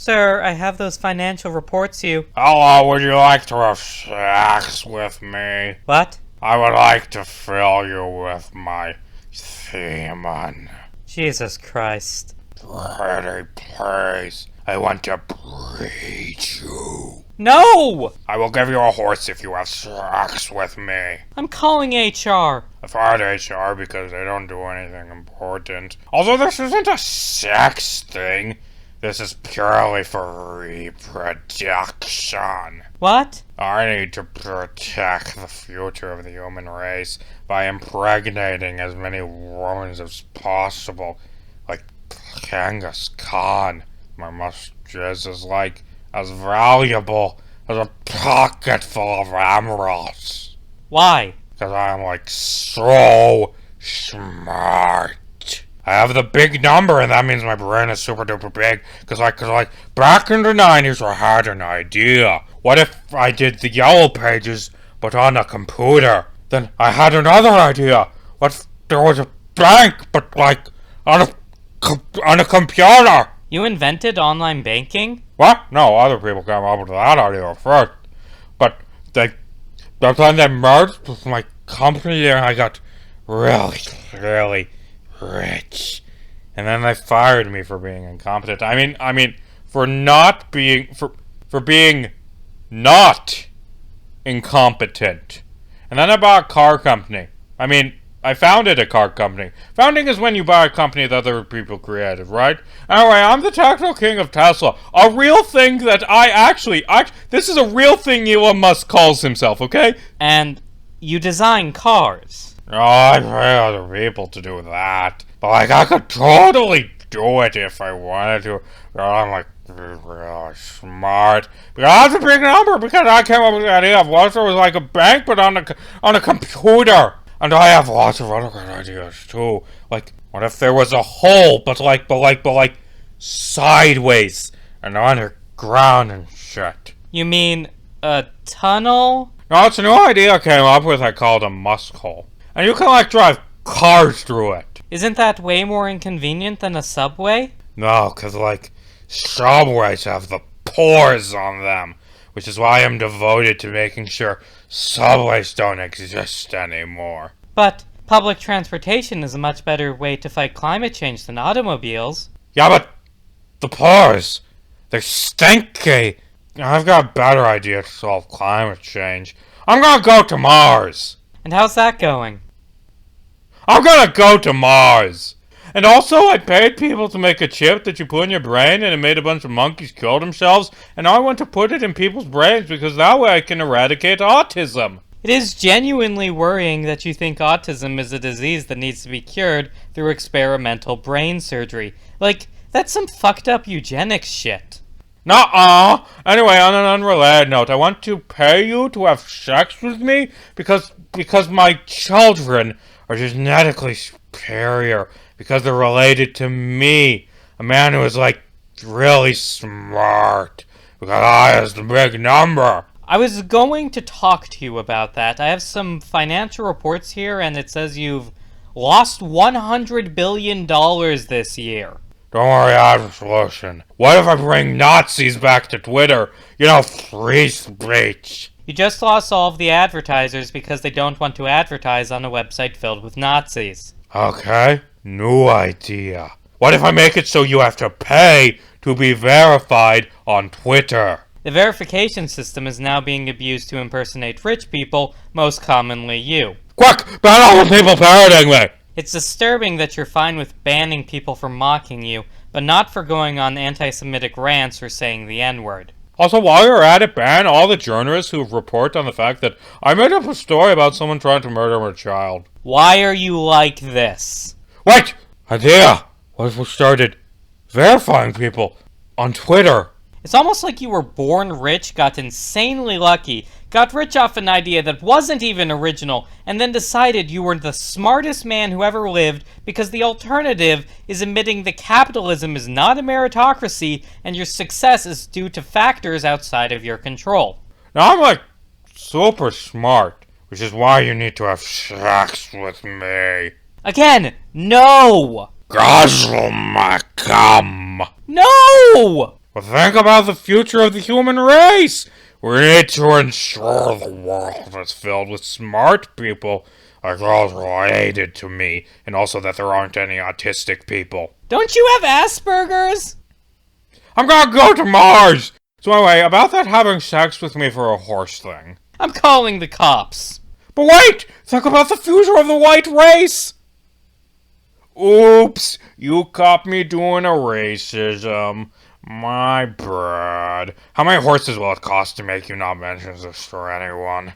Sir, I have those financial reports you... Hello, would you like to have sex with me? What? I would like to fill you with my semen. Jesus Christ. Pretty please. I want to breed you. No! I will give you a horse if you have sex with me. I'm calling HR. I fired HR because they don't do anything important. Also, this isn't a sex thing. This is purely for reproduction. What? I need to protect the future of the human race by impregnating as many women as possible. Like Genghis Khan. My mustache is like as valuable as a pocket full of emeralds. Why? Because I'm like so smart. I have the big number, and that means my brain is super duper big. Cause back in the 90s I had an idea. What if I did the yellow pages, but on a computer? Then I had another idea. What if there was a bank, but like on a computer? You invented online banking? What? No, other people came up with that idea first. But then they merged with my company and I got really rich. And then they fired me for being incompetent. I mean for being not incompetent. And then I bought a car company. I founded a car company. Founding is when you buy a company that other people created, right? Anyway, I'm the techno king of Tesla. A real thing that this is a real thing Elon Musk calls himself, okay? And you design cars. Oh, I pay other people to do that. But I could totally do it if I wanted to. I'm really smart. But that's a big number because I came up with the idea of what if there was like a bank but on a computer. And I have lots of other good ideas too. Like, what if there was a hole, but like sideways and underground and shit? You mean a tunnel? No, it's a new idea I came up with. I called a Musk hole, and you can drive cars through it. Isn't that way more inconvenient than a subway? No, cause subways have the pores on them, which is why I'm devoted to making sure subways don't exist anymore. But public transportation is a much better way to fight climate change than automobiles. Yeah, but the pores, they're stinky. I've got a better idea to solve climate change. I'm gonna go to Mars. And how's that going? I'm gonna go to Mars. And also, I paid people to make a chip that you put in your brain, and it made a bunch of monkeys kill themselves, and I want to put it in people's brains because that way I can eradicate autism. It is genuinely worrying that you think autism is a disease that needs to be cured through experimental brain surgery. That's some fucked up eugenics shit. Nuh-uh. Anyway, on an unrelated note, I want to pay you to have sex with me because my children are genetically superior. Because they're related to me, a man who is really smart. Because I has the big number. I was going to talk to you about that. I have some financial reports here, and it says you've lost $100 billion this year. Don't worry, I have a solution. What if I bring Nazis back to Twitter? Free speech. You just lost all of the advertisers because they don't want to advertise on a website filled with Nazis. Okay. New idea. What if I make it so you have to pay to be verified on Twitter? The verification system is now being abused to impersonate rich people, most commonly you. Quick! Ban all the people parroting me! It's disturbing that you're fine with banning people for mocking you, but not for going on anti-Semitic rants or saying the N-word. Also, while you're at it, ban all the journalists who report on the fact that I made up a story about someone trying to murder my child. Why are you like this? Wait! Idea! What if we started verifying people on Twitter? It's almost like you were born rich, got insanely lucky, got rich off an idea that wasn't even original, and then decided you were the smartest man who ever lived because the alternative is admitting that capitalism is not a meritocracy and your success is due to factors outside of your control. Now I'm super smart, which is why you need to have sex with me. Again, no! Guzzle my cum. No! But think about the future of the human race! We need to ensure the world is filled with smart people like those related to me, and also that there aren't any autistic people. Don't you have Asperger's? I'm gonna go to Mars! So anyway, about that having sex with me for a horse thing. I'm calling the cops. But wait! Think about the future of the white race! Oops, you caught me doing a racism. My bad. How many horses will it cost to make you not mention this to anyone?